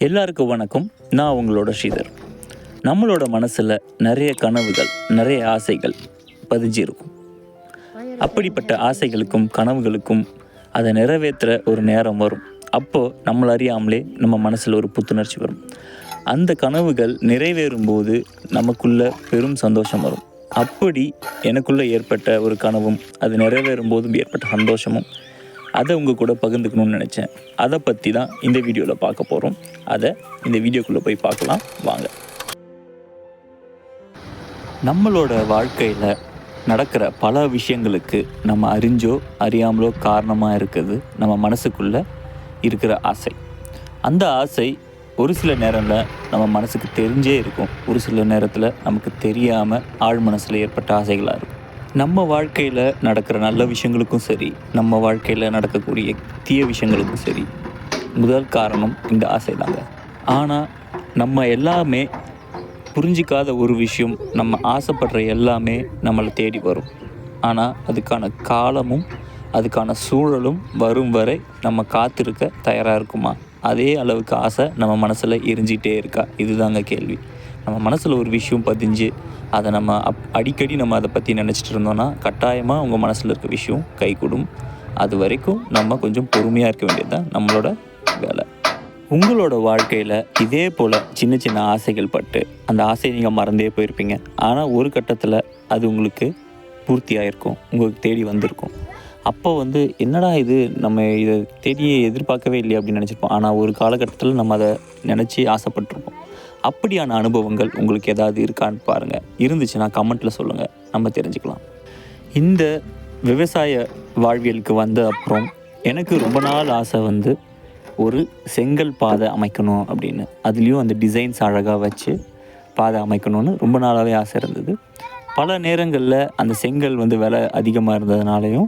எல்லாருக்கும் வணக்கம். நான் உங்களோட ஸ்ரீதர். நம்மளோட மனசில் நிறைய கனவுகள், நிறைய ஆசைகள் பதிஞ்சிருக்கும். அப்படிப்பட்ட ஆசைகளுக்கும் கனவுகளுக்கும் அதை நிறைவேற்ற ஒரு நேரம் வரும். அப்போது நம்மளை அறியாமலே நம்ம மனசில் ஒரு புத்துணர்ச்சி வரும். அந்த கனவுகள் நிறைவேறும் போது நமக்குள்ள பெரும் சந்தோஷம் வரும். அப்படி எனக்குள்ளே ஏற்பட்ட ஒரு கனவும் அது நிறைவேறும் போதும் ஏற்பட்ட சந்தோஷமும் அதை உங்கள் கூட பகிர்ந்துக்கணும்னு நினச்சேன். அதை பற்றி தான் இந்த வீடியோவில் பார்க்க போகிறோம். அதை இந்த வீடியோக்குள்ளே போய் பார்க்கலாம் வாங்க. நம்மளோட வாழ்க்கையில் நடக்கிற பல விஷயங்களுக்கு நம்ம அறிஞ்சோ அறியாமலோ காரணமாக இருக்குது நம்ம மனசுக்குள்ளே இருக்கிற ஆசை. அந்த ஆசை ஒரு சில நேரத்தில் நம்ம மனசுக்கு தெரிஞ்சே இருக்கும், ஒரு சில நேரத்தில் நமக்கு தெரியாமல் ஆழ் மனசில் ஏற்பட்ட ஆசைகளாக இருக்கும். நம்ம வாழ்க்கையில் நடக்கிற நல்ல விஷயங்களுக்கும் சரி, நம்ம வாழ்க்கையில் நடக்கக்கூடிய தீய விஷயங்களுக்கும் சரி, முதல் காரணம் இந்த ஆசை தாங்க. ஆனால் நம்ம எல்லாமே புரிஞ்சிக்காத ஒரு விஷயம், நம்ம ஆசைப்படுற எல்லாமே நம்மளை தேடி வரும். ஆனால் அதுக்கான காலமும் அதுக்கான சூழலும் வரும் வரை நம்ம காத்திருக்க தயாராக இருக்குமா? அதே அளவுக்கு ஆசை நம்ம மனசில் எரிஞ்சிகிட்டே இருக்கா? இதுதாங்க கேள்வி. நம்ம மனசில் ஒரு விஷயம் பதிஞ்சு அதை நம்ம அடிக்கடி நம்ம அதை பற்றி நினச்சிட்டு இருந்தோன்னா கட்டாயமாக உங்கள் மனசில் இருக்க விஷயம் கைகூடும். அது வரைக்கும் நம்ம கொஞ்சம் பொறுமையாக இருக்க வேண்டியது தான் நம்மளோட வேலை. உங்களோட வாழ்க்கையில் இதே போல் சின்ன சின்ன ஆசைகள் பட்டு அந்த ஆசையை நீங்கள் மறந்தே போயிருப்பீங்க. ஆனால் ஒரு கட்டத்தில் அது உங்களுக்கு பூர்த்தியாகிருக்கும், உங்களுக்கு தேடி வந்திருக்கும். அப்போ என்னடா இது, நம்ம இதை தேடியே எதிர்பார்க்கவே இல்லையே அப்படின்னு நினச்சிருப்போம். ஆனால் ஒரு காலகட்டத்தில் நம்ம அதை நினச்சி ஆசைப்பட்டிருப்போம். அப்படியான அனுபவங்கள் உங்களுக்கு ஏதாவது இருக்கான்னு பாருங்கள். இருந்துச்சுன்னா கமெண்ட்டில் சொல்லுங்கள், நம்ம தெரிஞ்சுக்கலாம். இந்த விவசாய வாழ்வியலுக்கு வந்த அப்புறம் எனக்கு ரொம்ப நாள் ஆசை ஒரு செங்கல் பாதை அமைக்கணும் அப்படின்னு. அதுலேயும் அந்த டிசைன்ஸ் அழகாக வச்சு பாதை அமைக்கணும்னு ரொம்ப நாளாகவே ஆசை இருந்தது. பல நேரங்களில் அந்த செங்கல் விலை அதிகமாக இருந்ததுனாலையும்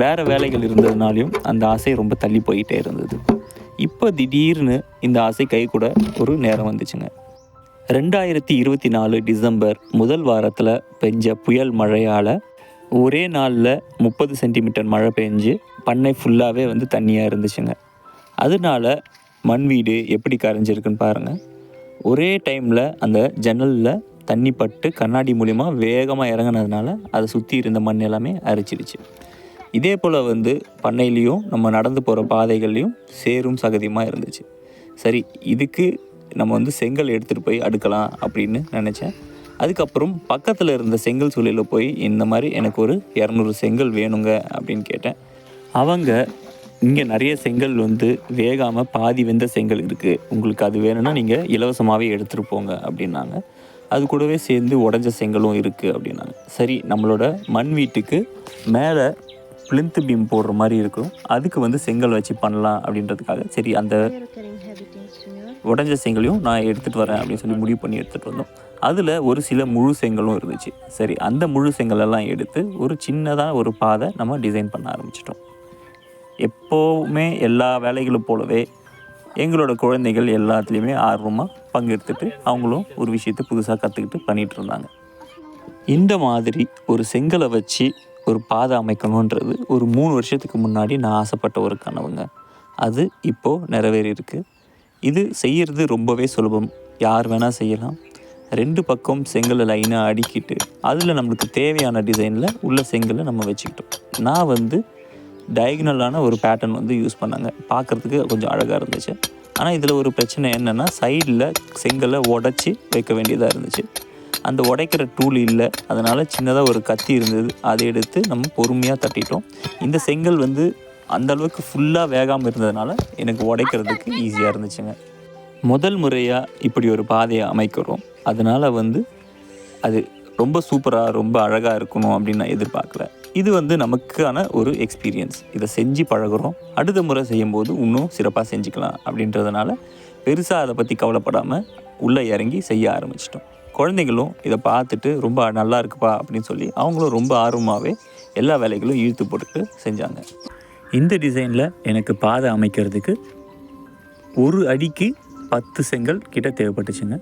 வேறு வேலைகள் இருந்ததுனாலையும் அந்த ஆசை ரொம்ப தள்ளி போயிட்டே இருந்தது. இப்போ திடீர்னு இந்த ஆசை கை கூட ஒரு நேரம் வந்துச்சுங்க. 2024 டிசம்பர் முதல் வாரத்தில் பெஞ்ச புயல் மழையால் ஒரே நாளில் 30 சென்டிமீட்டர் மழை பெஞ்சு பண்ணை ஃபுல்லாகவே தண்ணியாக இருந்துச்சுங்க. அதனால மண் வீடு எப்படி கரைஞ்சிருக்குன்னு பாருங்கள். ஒரே டைமில் அந்த ஜன்னலில் தண்ணி பட்டு கண்ணாடி மூலிமா வேகமாக இறங்கினதுனால அதை சுற்றி இருந்த மண் எல்லாமே அரிச்சிருச்சு. இதே போல் பண்ணையிலையும் நம்ம நடந்து போகிற பாதைகள்லையும் சேரும் சகதியமாக இருந்துச்சு. சரி, இதுக்கு நம்ம செங்கல் எடுத்துகிட்டு போய் அடுக்கலாம் அப்படின்னு நினச்சேன். அதுக்கப்புறம் பக்கத்தில் இருந்த செங்கல் சூளையில் போய் இந்த மாதிரி எனக்கு ஒரு 200 செங்கல் வேணுங்க அப்படின்னு கேட்டேன். அவங்க இங்கே நிறைய செங்கல் வேகாமல் பாதி வெந்த செங்கல் இருக்குது, உங்களுக்கு அது வேணும்னா நீங்கள் இலவசமாகவே எடுத்துகிட்டு போங்க அப்படின்னாங்க. அது கூடவே சேர்ந்து உடஞ்ச செங்கலும் இருக்குது அப்படின்னாங்க. சரி, நம்மளோட மண் வீட்டுக்கு மேலே பிளிந்த் பீம் போடுற மாதிரி இருக்கும், அதுக்கு செங்கல் வச்சு பண்ணலாம் அப்படின்றதுக்காக சரி அந்த உடஞ்ச செங்கலையும் நான் எடுத்துகிட்டு வரேன் அப்படின்னு சொல்லி முடிவு பண்ணி எடுத்துகிட்டு வந்தோம். அதில் ஒரு சில முழு செங்கலும் இருந்துச்சு. சரி, அந்த முழு செங்கலெல்லாம் எடுத்து ஒரு சின்னதாக ஒரு பாதை நம்ம டிசைன் பண்ண ஆரம்பிச்சிட்டோம். எப்போவுமே எல்லா வேலைகளும் போலவே எங்களோட குழந்தைகள் எல்லாத்துலேயுமே ஆர்வமாக பங்கெடுத்துட்டு அவங்களும் ஒரு விஷயத்தை புதுசாக கற்றுக்கிட்டு பண்ணிகிட்டு இருந்தாங்க. இந்த மாதிரி ஒரு செங்கலை வச்சு ஒரு பாதை அமைக்கணுன்றது ஒரு 3 வருஷத்துக்கு முன்னாடி நான் ஆசைப்பட்ட ஒரு கனவுங்க. அது இப்போது நிறைவேறியிருக்கு. இது செய்கிறது ரொம்பவே சுலபம், யார் வேணால் செய்யலாம். 2 பக்கம் செங்கலை லைனாக அடுக்கிட்டு அதில் நம்மளுக்கு தேவையான டிசைனில் உள்ள செங்கலை நம்ம வச்சுக்கிட்டோம். நான் டயகனலான ஒரு பேட்டர்ன் யூஸ் பண்ணாங்க. பார்க்குறதுக்கு கொஞ்சம் அழகாக இருந்துச்சு. ஆனால் இதில் ஒரு பிரச்சனை என்னென்னா, சைடில் செங்கலை உடச்சி வைக்க வேண்டியதாக இருந்துச்சு. அந்த உடைக்கிற டூல் இல்லை, அதனால் சின்னதாக ஒரு கத்தி இருந்தது, அதை எடுத்து நம்ம பொறுமையாக தட்டிட்டோம். இந்த செங்கல் அந்தளவுக்கு ஃபுல்லாக வேகாமல் இருந்ததுனால எனக்கு உடைக்கிறதுக்கு ஈஸியாக இருந்துச்சுங்க. முதல் முறையாக இப்படி ஒரு பாதையை அமைக்கிறோம். அதனால் அது ரொம்ப சூப்பராக ரொம்ப அழகாக இருக்கணும் அப்படின்னு நான் எதிர்பார்க்கல. இது நமக்கான ஒரு எக்ஸ்பீரியன்ஸ். இதை செஞ்சு பழகுறோம், அடுத்த முறை செய்யும்போது இன்னும் சிறப்பாக செஞ்சுக்கலாம் அப்படின்றதுனால பெருசாக அதை பற்றி கவலைப்படாமல் உள்ளே இறங்கி செய்ய ஆரம்பிச்சிட்டோம். குழந்தைங்களும் இதை பார்த்துட்டு ரொம்ப நல்லா இருக்குப்பா அப்படின்னு சொல்லி அவங்களும் ரொம்ப ஆர்வமாகவே எல்லா வேலைகளும் இழுத்து போட்டுட்டு செஞ்சாங்க. இந்த டிசைனில் எனக்கு பாதை அமைக்கிறதுக்கு ஒரு அடிக்கு 10 செங்கல் கிட்ட தேவைப்பட்டுச்சுங்க.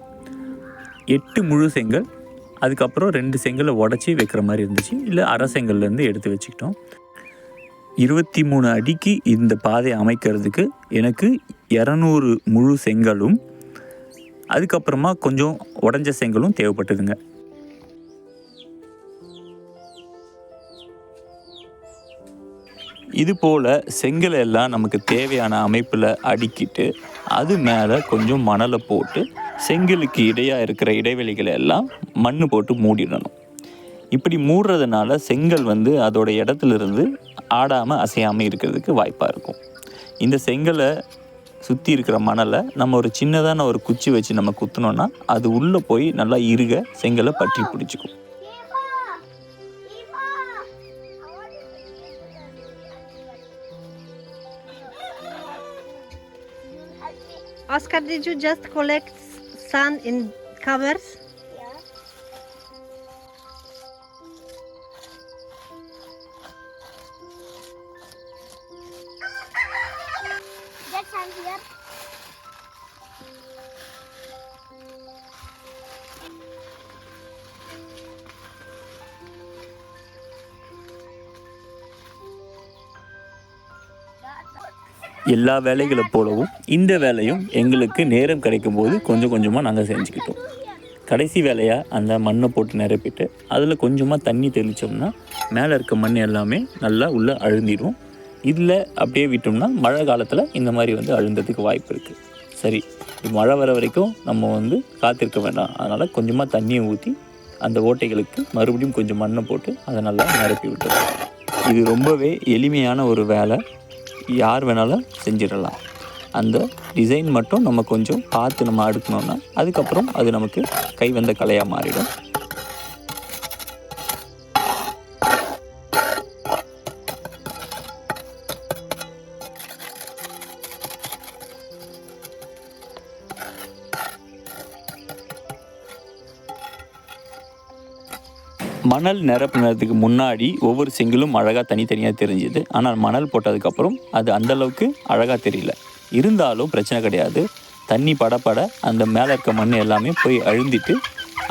8 முழு செங்கல், அதுக்கப்புறம் 2 செங்கலை உடச்சி வைக்கிற மாதிரி இருந்துச்சு, இல்லை அரை செங்கல்லேருந்து எடுத்து வச்சுக்கிட்டோம். 23 அடிக்கு இந்த பாதை அமைக்கிறதுக்கு எனக்கு 200 முழு செங்கலும் அதுக்கப்புறமா கொஞ்சம் உடஞ்ச செங்கலும் தேவைப்பட்டதுங்க. இது போல் செங்கலை எல்லாம் நமக்கு தேவையான அமைப்பில் அடுக்கிட்டு அது மேலே கொஞ்சம் மணலை போட்டு செங்கலுக்கு இடையாக இருக்கிற இடைவெளிகளை எல்லாம் மண் போட்டு மூடிடணும். இப்படி மூடுறதுனால செங்கல் வந்து அதோட இடத்துலேருந்து ஆடாமல் அசையாமல் இருக்கிறதுக்கு வாய்ப்பாக இருக்கும். இந்த செங்கலை சுற்றி இருக்கிற மணலை நம்ம ஒரு சின்னதான ஒரு குச்சி வச்சு நம்ம குத்தினோன்னா அது உள்ளே போய் நல்லா இறுக செங்கலை பற்றி பிடிச்சிக்கும். Oscar, did you just collect sand in covers? Yeah. Get sand here. எல்லா வேலைகளை போலவும் இந்த வேலையும் எங்களுக்கு நேரம் கிடைக்கும் போது கொஞ்சம் கொஞ்சமாக நாங்கள் செஞ்சுக்கிட்டோம். கடைசி வேலையாக அந்த மண்ணை போட்டு நிரப்பிட்டு அதில் கொஞ்சமாக தண்ணி தெளித்தோம்னா மேலே இருக்க மண் எல்லாமே நல்லா உள்ளே அழுந்திடும். இதில் அப்படியே விட்டோம்னா மழை காலத்தில் இந்த மாதிரி வந்து அழுந்ததுக்கு வாய்ப்பு இருக்குது. சரி, மழை வர வரைக்கும் நம்ம வந்து காத்திருக்க வேண்டாம். அதனால் கொஞ்சமாக தண்ணியை ஊற்றி அந்த ஓட்டைகளுக்கு மறுபடியும் கொஞ்சம் மண்ணை போட்டு அதை நல்லா நிரப்பி விட்டுறோம். இது ரொம்பவே எளிமையான ஒரு வேலை, யார் வேணாலும் செஞ்சிடலாம். அந்த டிசைன் மட்டும் நம்ம கொஞ்சம் பார்த்து நம்ம அடுக்கணும்னா அதுக்கப்புறம் அது நமக்கு கை வந்த கலையாக மாறிடும். மணல் நிரப்புனதுக்கு முன்னாடி ஒவ்வொரு செங்கலும் அழகாக தனித்தனியாக தெரிஞ்சுது. ஆனால் மணல் போட்டதுக்கப்புறம் அது அந்தளவுக்கு அழகாக தெரியல. இருந்தாலும் பிரச்சனை கிடையாது. தண்ணி படப்பட அந்த மேலே இருக்க மண் எல்லாமே போய் அழுந்திட்டு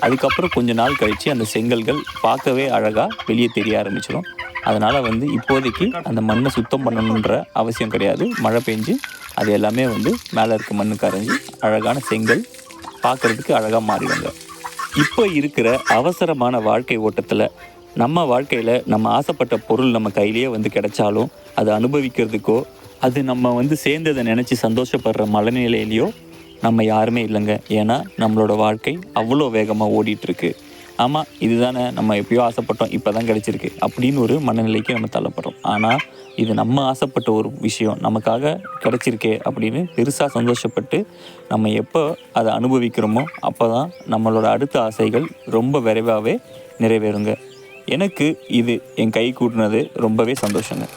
அதுக்கப்புறம் கொஞ்ச நாள் கழித்து அந்த செங்கல்கள் பார்க்கவே அழகாக வெளியே தெரிய ஆரம்பிச்சிடும். அதனால் வந்து இப்போதைக்கு அந்த மண்ணை சுத்தம் பண்ணணுன்ற அவசியம் கிடையாது. மழை பெஞ்சு அது எல்லாமே வந்து மேலே இருக்க மண்ணு கரைஞ்சி அழகான செங்கல் பார்க்குறதுக்கு அழகாக மாறிடுங்க. இப்போ இருக்கிற அவசரமான வாழ்க்கை ஓட்டத்தில் நம்ம வாழ்க்கையில் நம்ம ஆசைப்பட்ட பொருள் நம்ம கையிலேயே வந்து கிடைச்சாலும் அதை அனுபவிக்கிறதுக்கோ அது நம்ம வந்து சேர்ந்ததை நினச்சி சந்தோஷப்படுற மனநிலையிலையோ நம்ம யாருமே இல்லைங்க. ஏன்னா நம்மளோட வாழ்க்கை அவ்வளோ வேகமாக ஓடிட்டுருக்கு. ஆமாம், இதுதானே நம்ம எப்பயோ ஆசைப்பட்டோம், இப்போ தான் கிடச்சிருக்கு அப்படின்னு ஒரு மனநிலைக்கு நம்ம தள்ளப்படுறோம். ஆனால் இது நம்ம ஆசைப்பட்ட ஒரு விஷயம் நமக்காக கிடச்சிருக்கே அப்படின்னு பெருசாக சந்தோஷப்பட்டு நம்ம எப்போ அதை அனுபவிக்கிறோமோ அப்போ தான் நம்மளோட அடுத்த ஆசைகள் ரொம்ப விரைவாகவே நிறைவேறுங்க. எனக்கு இது என் கை கூட்டினது ரொம்பவே சந்தோஷங்க.